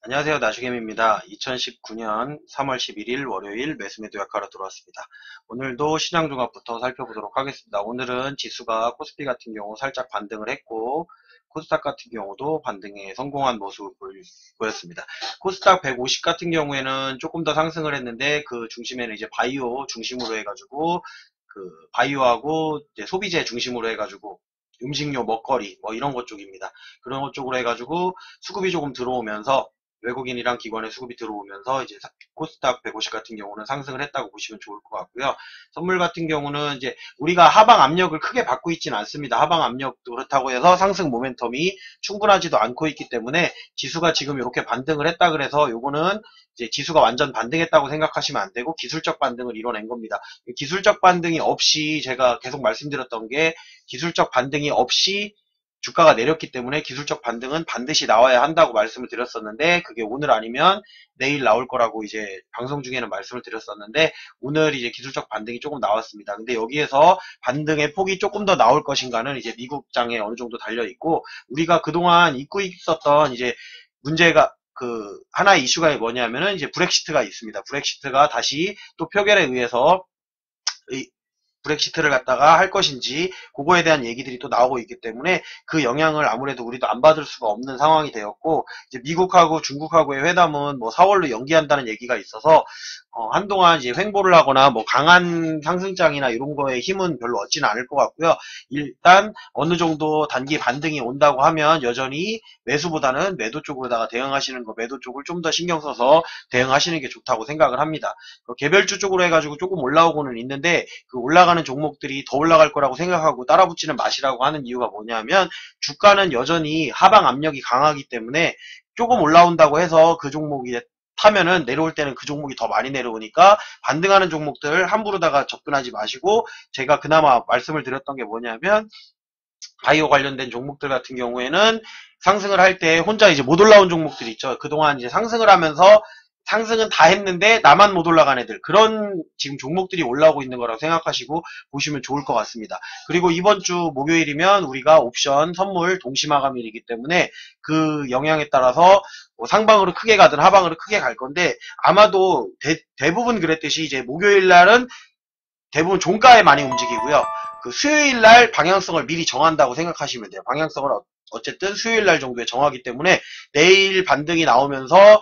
안녕하세요. 나주겜입니다. 2019년 3월 11일 월요일 매수매도 약화로 들어왔습니다. 오늘도 시장 종합부터 살펴보도록 하겠습니다. 오늘은 지수가 코스피 같은 경우 살짝 반등을 했고 코스닥 같은 경우도 반등에 성공한 모습을 보였습니다. 코스닥 150 같은 경우에는 조금 더 상승을 했는데 그 중심에는 이제 바이오 중심으로 해가지고 그 바이오하고 이제 소비재 중심으로 해가지고 음식료, 먹거리 뭐 이런 것 쪽입니다. 그런 것 쪽으로 해가지고 수급이 조금 들어오면서 외국인이랑 기관의 수급이 들어오면서 이제 코스닥 150 같은 경우는 상승을 했다고 보시면 좋을 것 같고요. 선물 같은 경우는 이제 우리가 하방 압력을 크게 받고 있지는 않습니다. 하방 압력도 그렇다고 해서 상승 모멘텀이 충분하지도 않고 있기 때문에 지수가 지금 이렇게 반등을 했다 그래서 요거는 이제 지수가 완전 반등했다고 생각하시면 안 되고 기술적 반등을 이뤄낸 겁니다. 기술적 반등이 없이 제가 계속 말씀드렸던 게 기술적 반등이 없이 주가가 내렸기 때문에 기술적 반등은 반드시 나와야 한다고 말씀을 드렸었는데 그게 오늘 아니면 내일 나올 거라고 이제 방송 중에는 말씀을 드렸었는데 오늘 이제 기술적 반등이 조금 나왔습니다. 근데 여기에서 반등의 폭이 조금 더 나올 것인가는 이제 미국장에 어느 정도 달려 있고 우리가 그동안 잊고 있었던 이제 문제가 그 하나의 이슈가 뭐냐면은 이제 브렉시트가 있습니다. 브렉시트가 다시 또 표결에 의해서 브렉시트를 갖다가 할 것인지 그거에 대한 얘기들이 또 나오고 있기 때문에 그 영향을 아무래도 우리도 안 받을 수가 없는 상황이 되었고 이제 미국하고 중국하고의 회담은 뭐 4월로 연기한다는 얘기가 있어서 한동안 이제 횡보를 하거나 뭐 강한 상승장이나 이런 거에 힘은 별로 얻지는 않을 것 같고요. 일단 어느 정도 단기 반등이 온다고 하면 여전히 매수보다는 매도 쪽으로다가 대응하시는 거 매도 쪽을 좀 더 신경 써서 대응하시는 게 좋다고 생각을 합니다. 개별주 쪽으로 해가지고 조금 올라오고는 있는데 그 올라가는 종목들이 더 올라갈 거라고 생각하고 따라붙지는 마시라고 하는 이유가 뭐냐면 주가는 여전히 하방 압력이 강하기 때문에 조금 올라온다고 해서 그 종목이 타면은 내려올 때는 그 종목이 더 많이 내려오니까 반등하는 종목들 함부로다가 접근하지 마시고 제가 그나마 말씀을 드렸던 게 뭐냐면 바이오 관련된 종목들 같은 경우에는 상승을 할 때 혼자 이제 못 올라온 종목들 있죠. 그동안 이제 상승을 하면서 상승은 다 했는데 나만 못 올라간 애들 그런 지금 종목들이 올라오고 있는 거라고 생각하시고 보시면 좋을 것 같습니다. 그리고 이번 주 목요일이면 우리가 옵션 선물 동시 마감일이기 때문에 그 영향에 따라서 상방으로 크게 가든 하방으로 크게 갈 건데 아마도 대부분 그랬듯이 이제 목요일 날은 대부분 종가에 많이 움직이고요. 그 수요일 날 방향성을 미리 정한다고 생각하시면 돼요. 방향성을 어쨌든 수요일 날 정도에 정하기 때문에 내일 반등이 나오면서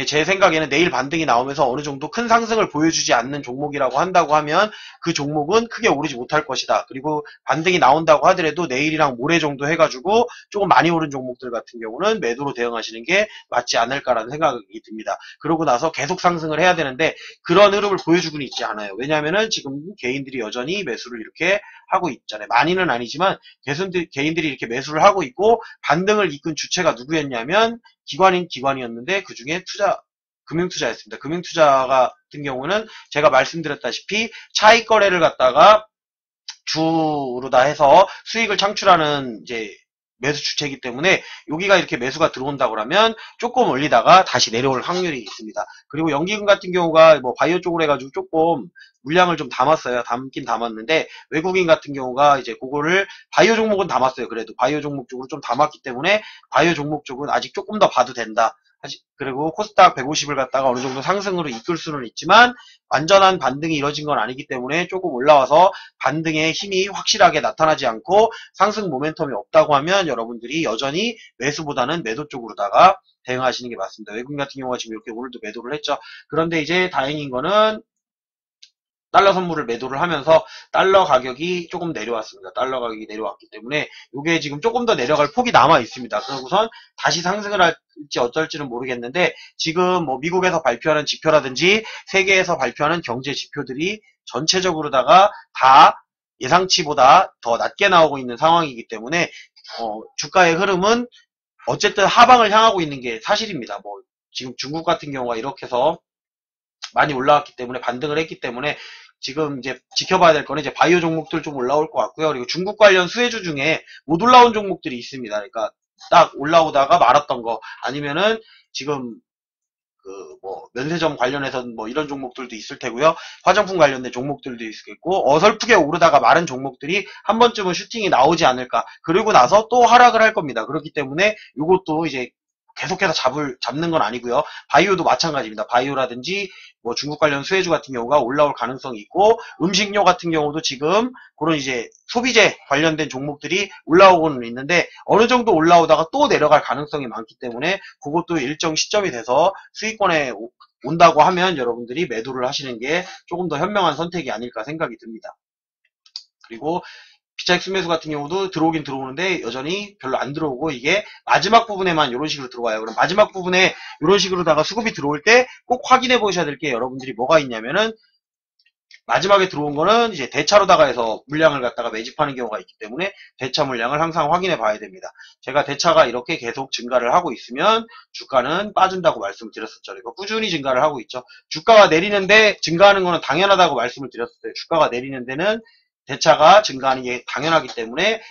제 생각에는 내일 반등이 나오면서 어느 정도 큰 상승을 보여주지 않는 종목이라고 한다고 하면 그 종목은 크게 오르지 못할 것이다. 그리고 반등이 나온다고 하더라도 내일이랑 모레 정도 해가지고 조금 많이 오른 종목들 같은 경우는 매도로 대응하시는 게 맞지 않을까라는 생각이 듭니다. 그러고 나서 계속 상승을 해야 되는데 그런 흐름을 보여주고는 있지 않아요. 왜냐하면은 지금 개인들이 여전히 매수를 이렇게 하고 있잖아요. 많이는 아니지만 개인들이 이렇게 매수를 하고 있고 반등을 이끈 주체가 누구였냐면 기관이었는데 그 중에 금융투자였습니다. 금융투자 같은 경우는 제가 말씀드렸다시피 차익 거래를 갖다가 주로다 해서 수익을 창출하는 이제 매수 주체이기 때문에 여기가 이렇게 매수가 들어온다고 그러면 조금 올리다가 다시 내려올 확률이 있습니다. 그리고 연기금 같은 경우가 뭐 바이오 쪽으로 해가지고 조금 물량을 좀 담았어요. 담긴 담았는데 외국인 같은 경우가 이제 그거를 바이오 종목은 담았어요. 그래도 바이오 종목 쪽으로 좀 담았기 때문에 바이오 종목 쪽은 아직 조금 더 봐도 된다. 그리고 코스닥 150을 갖다가 어느 정도 상승으로 이끌 수는 있지만 완전한 반등이 이뤄진 건 아니기 때문에 조금 올라와서 반등의 힘이 확실하게 나타나지 않고 상승 모멘텀이 없다고 하면 여러분들이 여전히 매수보다는 매도 쪽으로다가 대응하시는 게 맞습니다. 외국인 같은 경우가 지금 이렇게 오늘도 매도를 했죠. 그런데 이제 다행인 거는 달러 선물을 매도를 하면서 달러 가격이 조금 내려왔습니다. 달러 가격이 내려왔기 때문에 이게 지금 조금 더 내려갈 폭이 남아 있습니다. 그러고선 다시 상승을 할지 어쩔지는 모르겠는데 지금 뭐 미국에서 발표하는 지표라든지 세계에서 발표하는 경제 지표들이 전체적으로다가 다 예상치보다 더 낮게 나오고 있는 상황이기 때문에 주가의 흐름은 어쨌든 하방을 향하고 있는 게 사실입니다. 뭐 지금 중국 같은 경우가 이렇게 해서 많이 올라왔기 때문에 반등을 했기 때문에 지금 이제 지켜봐야 될 거는 이제 바이오 종목들 좀 올라올 것 같고요. 그리고 중국 관련 수혜주 중에 못 올라온 종목들이 있습니다. 그러니까 딱 올라오다가 말았던 거 아니면은 지금 그 뭐 면세점 관련해서 뭐 이런 종목들도 있을 테고요. 화장품 관련된 종목들도 있겠고 어설프게 오르다가 마른 종목들이 한 번쯤은 슈팅이 나오지 않을까. 그리고 나서 또 하락을 할 겁니다. 그렇기 때문에 이것도 이제 계속해서 잡는 건 아니고요. 바이오도 마찬가지입니다. 바이오라든지 뭐 중국 관련 수혜주 같은 경우가 올라올 가능성이 있고, 음식료 같은 경우도 지금 그런 이제 소비재 관련된 종목들이 올라오고는 있는데 어느 정도 올라오다가 또 내려갈 가능성이 많기 때문에 그것도 일정 시점이 돼서 수익권에 온다고 하면 여러분들이 매도를 하시는 게 조금 더 현명한 선택이 아닐까 생각이 듭니다. 그리고 PCX 매수 같은 경우도 들어오긴 들어오는데 여전히 별로 안 들어오고, 이게 마지막 부분에만 이런 식으로 들어와요. 그럼 마지막 부분에 이런 식으로다가 수급이 들어올 때 꼭 확인해 보셔야 될 게 여러분들이 뭐가 있냐면은, 마지막에 들어온 거는 이제 대차로다가 해서 물량을 갖다가 매집하는 경우가 있기 때문에 대차 물량을 항상 확인해 봐야 됩니다. 제가 대차가 이렇게 계속 증가를 하고 있으면 주가는 빠진다고 말씀드렸었죠. 그리고 꾸준히 증가를 하고 있죠. 주가가 내리는데 증가하는 거는 당연하다고 말씀을 드렸어요. 주가가 내리는 데는 대차가 증가하는 게 당연하기 때문에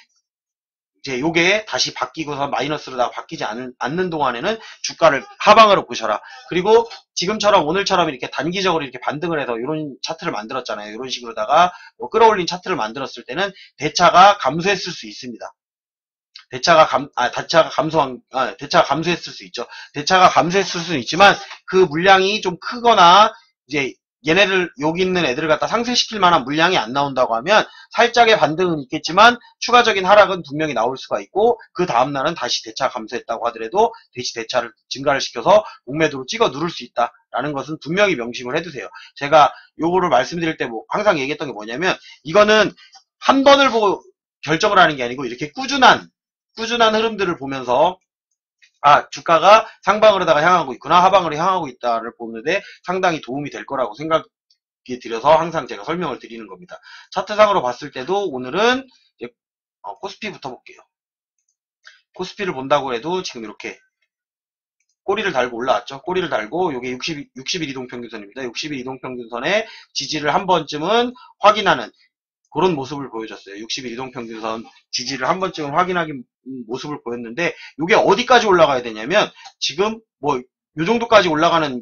이제 요게 다시 바뀌고서 마이너스로다가 바뀌지 않는 동안에는 주가를 하방으로 보셔라. 그리고 지금처럼 오늘처럼 이렇게 단기적으로 이렇게 반등을 해서 이런 차트를 만들었잖아요. 이런 식으로다가 뭐 끌어올린 차트를 만들었을 때는 대차가 감소했을 수 있습니다. 대차가 감소했을 수 있죠. 대차가 감소했을 수는 있지만 그 물량이 좀 크거나 이제 얘네들 여기 있는 애들을 갖다 상쇄시킬 만한 물량이 안 나온다고 하면 살짝의 반등은 있겠지만 추가적인 하락은 분명히 나올 수가 있고, 그 다음날은 다시 대차 감소했다고 하더라도 다시 대차를 증가를 시켜서 목매도로 찍어 누를 수 있다라는 것은 분명히 명심을 해두세요. 제가 요거를 말씀드릴 때 뭐 항상 얘기했던 게 뭐냐면, 이거는 한 번을 보고 결정을 하는 게 아니고 이렇게 꾸준한 흐름들을 보면서 주가가 상방으로다가 향하고 있구나, 하방으로 향하고 있다를 보는데 상당히 도움이 될 거라고 생각이 들어서 항상 제가 설명을 드리는 겁니다. 차트상으로 봤을 때도 오늘은 이제 코스피부터 볼게요. 코스피를 본다고 해도 지금 이렇게 꼬리를 달고 올라왔죠. 꼬리를 달고 요게 60일 이동평균선입니다. 60일 이동평균선의 지지를 한 번쯤은 확인하는 그런 모습을 보여줬어요. 60일 이동평균선 지지를 한 번쯤은 확인하는 모습을 보였는데, 이게 어디까지 올라가야 되냐면, 지금 뭐 요 정도까지 올라가는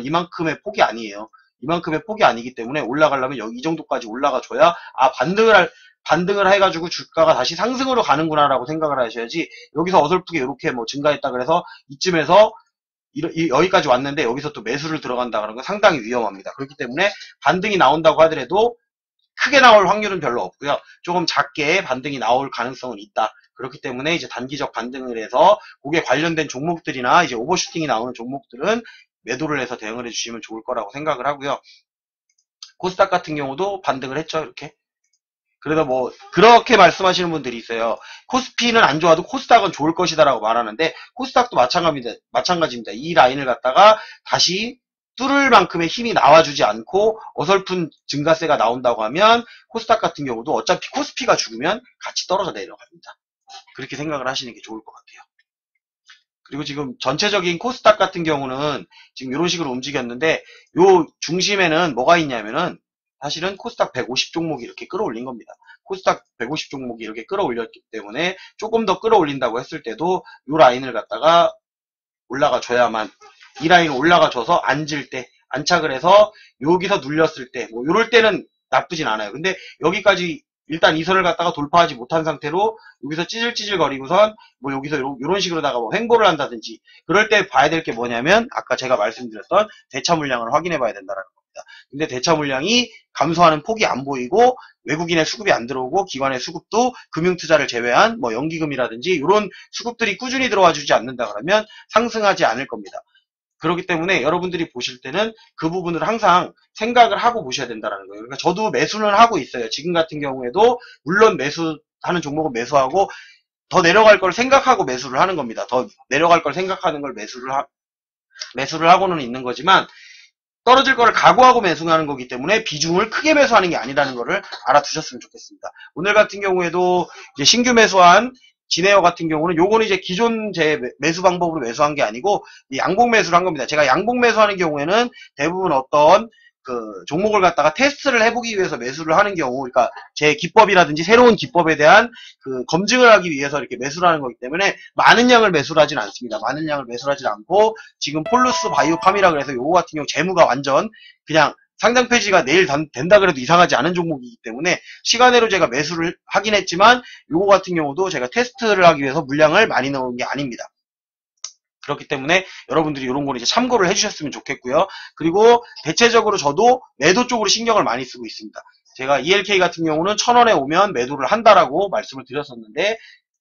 이만큼의 폭이 아니에요. 이만큼의 폭이 아니기 때문에 올라가려면 이 정도까지 올라가줘야 반등을 해가지고 주가가 다시 상승으로 가는구나라고 생각을 하셔야지, 여기서 어설프게 이렇게 뭐 증가했다 그래서 이쯤에서 여기까지 왔는데 여기서 또 매수를 들어간다 그런 건 상당히 위험합니다. 그렇기 때문에 반등이 나온다고 하더라도 크게 나올 확률은 별로 없고요. 조금 작게 반등이 나올 가능성은 있다. 그렇기 때문에 이제 단기적 반등을 해서 그게 관련된 종목들이나 이제 오버슈팅이 나오는 종목들은 매도를 해서 대응을 해주시면 좋을 거라고 생각을 하고요. 코스닥 같은 경우도 반등을 했죠. 이렇게. 그래서 뭐 그렇게 말씀하시는 분들이 있어요. 코스피는 안 좋아도 코스닥은 좋을 것이다라고 말하는데, 코스닥도 마찬가지입니다. 이 라인을 갖다가 다시 뚫을 만큼의 힘이 나와주지 않고 어설픈 증가세가 나온다고 하면 코스닥 같은 경우도 어차피 코스피가 죽으면 같이 떨어져 내려갑니다. 그렇게 생각을 하시는 게 좋을 것 같아요. 그리고 지금 전체적인 코스닥 같은 경우는 지금 이런 식으로 움직였는데, 요 중심에는 뭐가 있냐면은 사실은 코스닥 150 종목이 이렇게 끌어올린 겁니다. 코스닥 150 종목이 이렇게 끌어올렸기 때문에 조금 더 끌어올린다고 했을 때도 요 라인을 갖다가 올라가 줘야만, 이 라인을 올라가 줘서 앉을 때, 안착을 해서 여기서 눌렸을 때, 뭐 요럴 때는 나쁘진 않아요. 근데 여기까지 일단 이 선을 갖다가 돌파하지 못한 상태로 여기서 찌질찌질 거리고선 뭐 여기서 요런 식으로다가 뭐 횡보를 한다든지, 그럴 때 봐야 될 게 뭐냐면 아까 제가 말씀드렸던 대차 물량을 확인해 봐야 된다는 겁니다. 근데 대차 물량이 감소하는 폭이 안 보이고 외국인의 수급이 안 들어오고 기관의 수급도 금융투자를 제외한 뭐 연기금이라든지 이런 수급들이 꾸준히 들어와 주지 않는다 그러면 상승하지 않을 겁니다. 그렇기 때문에 여러분들이 보실 때는 그 부분을 항상 생각을 하고 보셔야 된다는 거예요. 그러니까 저도 매수는 하고 있어요. 지금 같은 경우에도 물론 매수하는 종목은 매수하고 더 내려갈 걸 생각하고 매수를 하는 겁니다. 더 내려갈 걸 생각하는 걸 매수를 하고는 있는 거지만, 떨어질 거를 각오하고 매수하는 거기 때문에 비중을 크게 매수하는 게 아니라는 거를 알아두셨으면 좋겠습니다. 오늘 같은 경우에도 이제 신규 매수한 진에어 같은 경우는 요거는 이제 기존 제 매수 방법으로 매수한 게 아니고 양봉 매수를 한 겁니다. 제가 양봉 매수하는 경우에는 대부분 어떤 그 종목을 갖다가 테스트를 해보기 위해서 매수를 하는 경우, 그러니까 제 기법이라든지 새로운 기법에 대한 그 검증을 하기 위해서 이렇게 매수를 하는 거기 때문에 많은 양을 매수를 하진 않습니다. 많은 양을 매수를 하진 않고, 지금 폴루스 바이오팜이라 그래서 요거 같은 경우 재무가 완전 그냥 상장 폐지가 내일 된다 그래도 이상하지 않은 종목이기 때문에 시간외로 제가 매수를 하긴 했지만, 요거 같은 경우도 제가 테스트를 하기 위해서 물량을 많이 넣은 게 아닙니다. 그렇기 때문에 여러분들이 이런 거는 이제 참고를 해주셨으면 좋겠고요. 그리고 대체적으로 저도 매도 쪽으로 신경을 많이 쓰고 있습니다. 제가 ELK 같은 경우는 1000원에 오면 매도를 한다라고 말씀을 드렸었는데,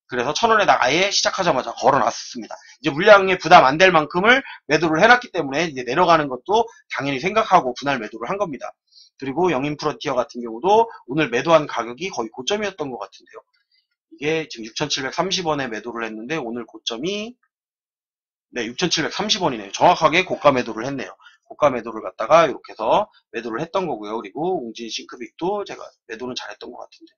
그래서 1000원에다가 아예 시작하자마자 걸어놨습니다. 이제 물량에 부담 안 될 만큼을 매도를 해놨기 때문에 이제 내려가는 것도 당연히 생각하고 분할 매도를 한 겁니다. 그리고 영인 프론티어 같은 경우도 오늘 매도한 가격이 거의 고점이었던 것 같은데요. 이게 지금 6,730원에 매도를 했는데 오늘 고점이 네, 6,730원이네요. 정확하게 고가 매도를 했네요. 고가 매도를 갖다가 이렇게 해서 매도를 했던 거고요. 그리고 웅진 싱크빅도 제가 매도는 잘했던 것 같은데.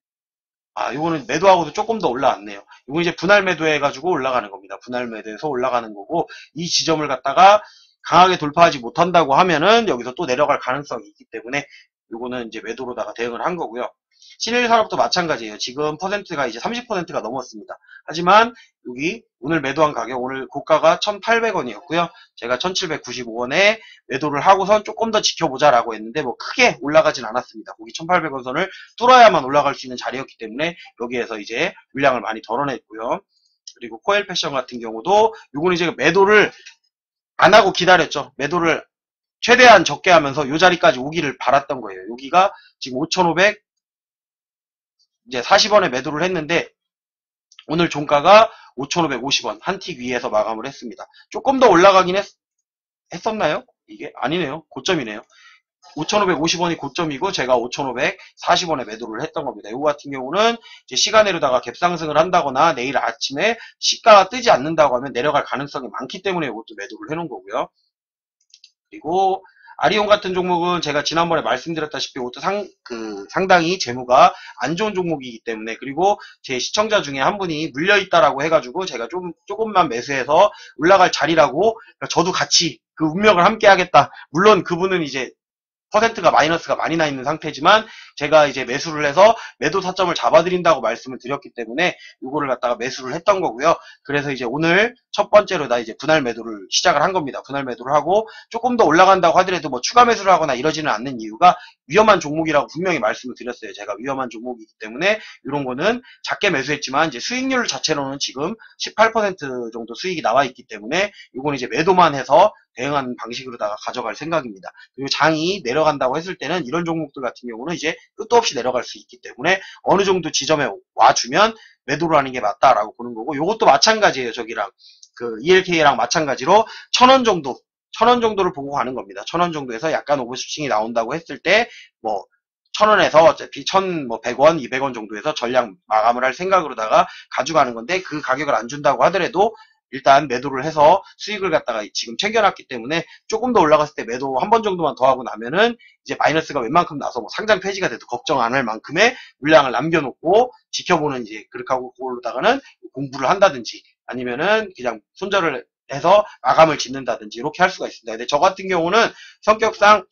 아, 요거는 매도하고도 조금 더 올라왔네요. 요거 이제 분할 매도해가지고 올라가는 겁니다. 분할 매도해서 올라가는 거고, 이 지점을 갖다가 강하게 돌파하지 못한다고 하면은 여기서 또 내려갈 가능성이 있기 때문에 요거는 이제 매도로다가 대응을 한 거고요. 신일산업도 마찬가지예요. 지금 퍼센트가 이제 30%가 넘었습니다. 하지만 여기 오늘 매도한 가격, 오늘 고가가 1,800원이었고요. 제가 1,795원에 매도를 하고선 조금 더 지켜보자라고 했는데 뭐 크게 올라가진 않았습니다. 거기 1,800원 선을 뚫어야만 올라갈 수 있는 자리였기 때문에 여기에서 이제 물량을 많이 덜어냈고요. 그리고 코엘 패션 같은 경우도 요거는 이제 매도를 안 하고 기다렸죠. 매도를 최대한 적게 하면서 요 자리까지 오기를 바랐던 거예요. 여기가 지금 5,500 이제 40원에 매도를 했는데 오늘 종가가 5,550원 한 틱 위에서 마감을 했습니다. 조금 더 올라가긴 했었나요? 이게 아니네요. 고점이네요. 5,550원이 고점이고 제가 5,540원에 매도를 했던 겁니다. 이거 같은 경우는 이제 시간으로다가 갭상승을 한다거나 내일 아침에 시가가 뜨지 않는다고 하면 내려갈 가능성이 많기 때문에 이것도 매도를 해놓은 거고요. 그리고 아리온 같은 종목은 제가 지난번에 말씀드렸다시피 이것도 상당히 재무가 안 좋은 종목이기 때문에, 그리고 제 시청자 중에 한 분이 물려있다라고 해가지고 제가 조금만 매수해서 올라갈 자리라고, 그러니까 저도 같이 그 운명을 함께 하겠다. 물론 그분은 이제 퍼센트가 마이너스가 많이 나 있는 상태지만 제가 이제 매수를 해서 매도 타점을 잡아드린다고 말씀을 드렸기 때문에 이거를 갖다가 매수를 했던 거고요. 그래서 이제 오늘 첫 번째로 나 이제 분할 매도를 시작을 한 겁니다. 분할 매도를 하고 조금 더 올라간다고 하더라도 뭐 추가 매수를 하거나 이러지는 않는 이유가 위험한 종목이라고 분명히 말씀을 드렸어요. 제가 위험한 종목이기 때문에 이런 거는 작게 매수했지만 이제 수익률 자체로는 지금 18% 정도 수익이 나와 있기 때문에 이거는 이제 매도만 해서 대응하는 방식으로다가 가져갈 생각입니다. 그리고 장이 내려간다고 했을 때는 이런 종목들 같은 경우는 이제 끝도 없이 내려갈 수 있기 때문에 어느 정도 지점에 와주면 매도를 하는 게 맞다라고 보는 거고, 요것도 마찬가지예요. 저기랑 그 ELK랑 마찬가지로 1,000원 정도, 1,000원 정도를 보고 가는 겁니다. 1,000원 정도에서 약간 오버슈팅이 나온다고 했을 때 뭐 1,000원에서 어차피 1,100원, 200원 정도에서 전량 마감을 할 생각으로다가 가져가는 건데, 그 가격을 안 준다고 하더라도 일단 매도를 해서 수익을 갖다가 지금 챙겨놨기 때문에 조금 더 올라갔을 때 매도 한 번 정도만 더 하고 나면은 이제 마이너스가 웬만큼 나서 뭐 상장 폐지가 돼도 걱정 안 할 만큼의 물량을 남겨놓고 지켜보는, 이제 그렇게 하고 그걸로다가는 공부를 한다든지 아니면은 그냥 손절을 해서 마감을 짓는다든지 이렇게 할 수가 있습니다. 근데 저 같은 경우는 성격상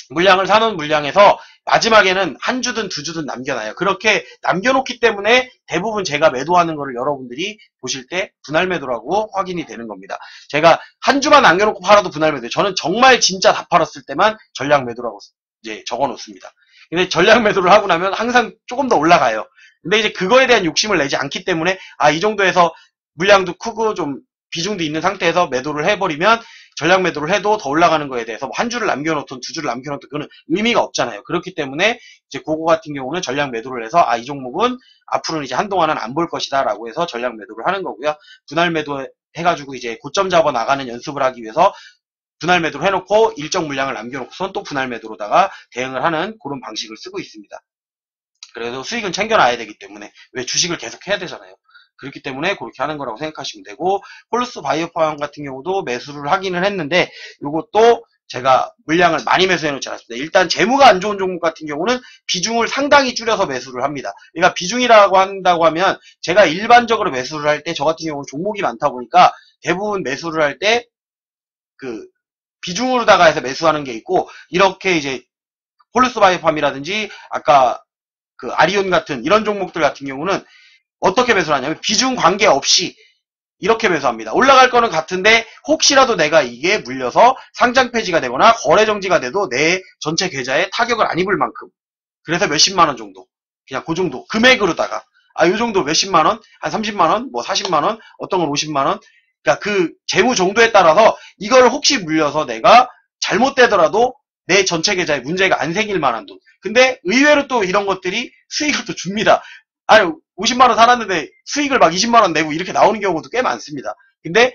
물량을 사놓은 물량에서 마지막에는 한 주든 두 주든 남겨놔요. 그렇게 남겨놓기 때문에 대부분 제가 매도하는 거를 여러분들이 보실 때 분할 매도라고 확인이 되는 겁니다. 제가 한 주만 남겨놓고 팔아도 분할 매도예요. 저는 정말 진짜 다 팔았을 때만 전량 매도라고 이제 적어 놓습니다. 근데 전량 매도를 하고 나면 항상 조금 더 올라가요. 근데 이제 그거에 대한 욕심을 내지 않기 때문에 이 정도에서 물량도 크고 좀 비중도 있는 상태에서 매도를 해버리면 전량 매도를 해도 더 올라가는 거에 대해서 한 주를 남겨놓든 두 주를 남겨놓든 그거는 의미가 없잖아요. 그렇기 때문에 이제 그거 같은 경우는 전량 매도를 해서 이 종목은 앞으로는 이제 한동안은 안 볼 것이다 라고 해서 전량 매도를 하는 거고요. 분할 매도 해가지고 이제 고점 잡아 나가는 연습을 하기 위해서 분할 매도를 해놓고 일정 물량을 남겨놓고선 또 분할 매도로다가 대응을 하는 그런 방식을 쓰고 있습니다. 그래서 수익은 챙겨놔야 되기 때문에, 왜 주식을 계속 해야 되잖아요. 그렇기 때문에 그렇게 하는 거라고 생각하시면 되고, 폴루스 바이오팜 같은 경우도 매수를 하기는 했는데 이것도 제가 물량을 많이 매수해 놓지 않았습니다. 일단 재무가 안 좋은 종목 같은 경우는 비중을 상당히 줄여서 매수를 합니다. 그러니까 비중이라고 한다고 하면 제가 일반적으로 매수를 할 때 저 같은 경우는 종목이 많다 보니까 대부분 매수를 할 때 그 비중으로다가 해서 매수하는 게 있고, 이렇게 이제 폴루스 바이오팜이라든지 아까 그 아리온 같은 이런 종목들 같은 경우는 어떻게 매수를 하냐면 비중 관계없이 이렇게 매수합니다. 올라갈 거는 같은데 혹시라도 내가 이게 물려서 상장 폐지가 되거나 거래 정지가 돼도 내 전체 계좌에 타격을 안 입을 만큼, 그래서 몇십만 원 정도, 그냥 그 정도 금액으로다가 요 정도 몇십만 원, 한 30만 원, 뭐 40만 원, 어떤 건 50만 원, 그러니까 그 재무 정도에 따라서 이걸 혹시 물려서 내가 잘못되더라도 내 전체 계좌에 문제가 안 생길 만한 돈. 근데 의외로 또 이런 것들이 수익을 또 줍니다. 아니 50만원 살았는데 수익을 막 20만원 내고 이렇게 나오는 경우도 꽤 많습니다. 근데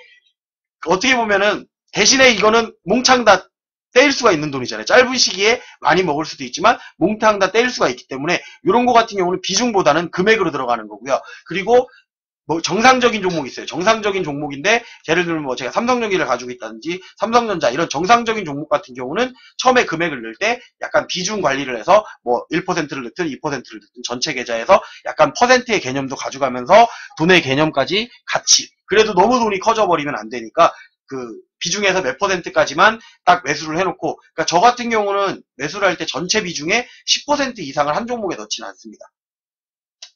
어떻게 보면은 대신에 이거는 몽창 다 떼일 수가 있는 돈이잖아요. 짧은 시기에 많이 먹을 수도 있지만 몽탕 다 떼일 수가 있기 때문에 이런 거 같은 경우는 비중보다는 금액으로 들어가는 거고요. 그리고 뭐 정상적인 종목이 있어요. 정상적인 종목인데 예를 들면 뭐 제가 삼성전기를 가지고 있다든지 삼성전자 이런 정상적인 종목 같은 경우는 처음에 금액을 넣을 때 약간 비중 관리를 해서 뭐 1%를 넣든 2%를 넣든 전체 계좌에서 약간 퍼센트의 개념도 가져가면서 돈의 개념까지 같이 그래도 너무 돈이 커져 버리면 안 되니까 그 비중에서 몇 %까지만 딱 매수를 해놓고 그러니까 저 같은 경우는 매수를 할 때 전체 비중의 10% 이상을 한 종목에 넣지는 않습니다.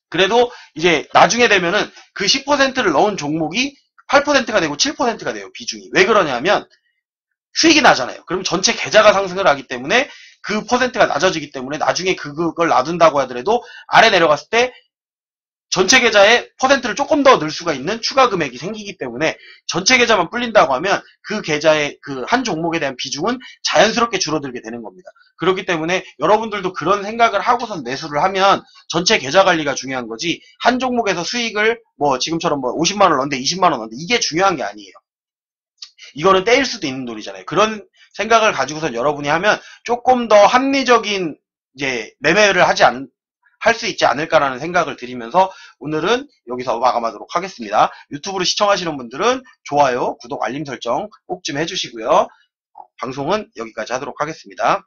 그래도 이제 나중에 되면은 그 10%를 넣은 종목이 8%가 되고 7%가 돼요, 비중이. 왜 그러냐면 수익이 나잖아요. 그럼 전체 계좌가 상승을 하기 때문에 그 퍼센트가 낮아지기 때문에 나중에 그걸 놔둔다고 하더라도 아래 내려갔을 때 전체 계좌에 퍼센트를 조금 더 넣을 수가 있는 추가 금액이 생기기 때문에 전체 계좌만 불린다고 하면 그 계좌의 그 한 종목에 대한 비중은 자연스럽게 줄어들게 되는 겁니다. 그렇기 때문에 여러분들도 그런 생각을 하고선 매수를 하면 전체 계좌 관리가 중요한 거지 한 종목에서 수익을 뭐 지금처럼 뭐 50만원 넣는데 20만원 넣는데 이게 중요한 게 아니에요. 이거는 떼일 수도 있는 돈이잖아요. 그런 생각을 가지고선 여러분이 하면 조금 더 합리적인 이제 매매를 할 수 있지 않을까라는 생각을 드리면서 오늘은 여기서 마감하도록 하겠습니다. 유튜브로 시청하시는 분들은 좋아요, 구독, 알림 설정 꼭 좀 해주시고요. 방송은 여기까지 하도록 하겠습니다.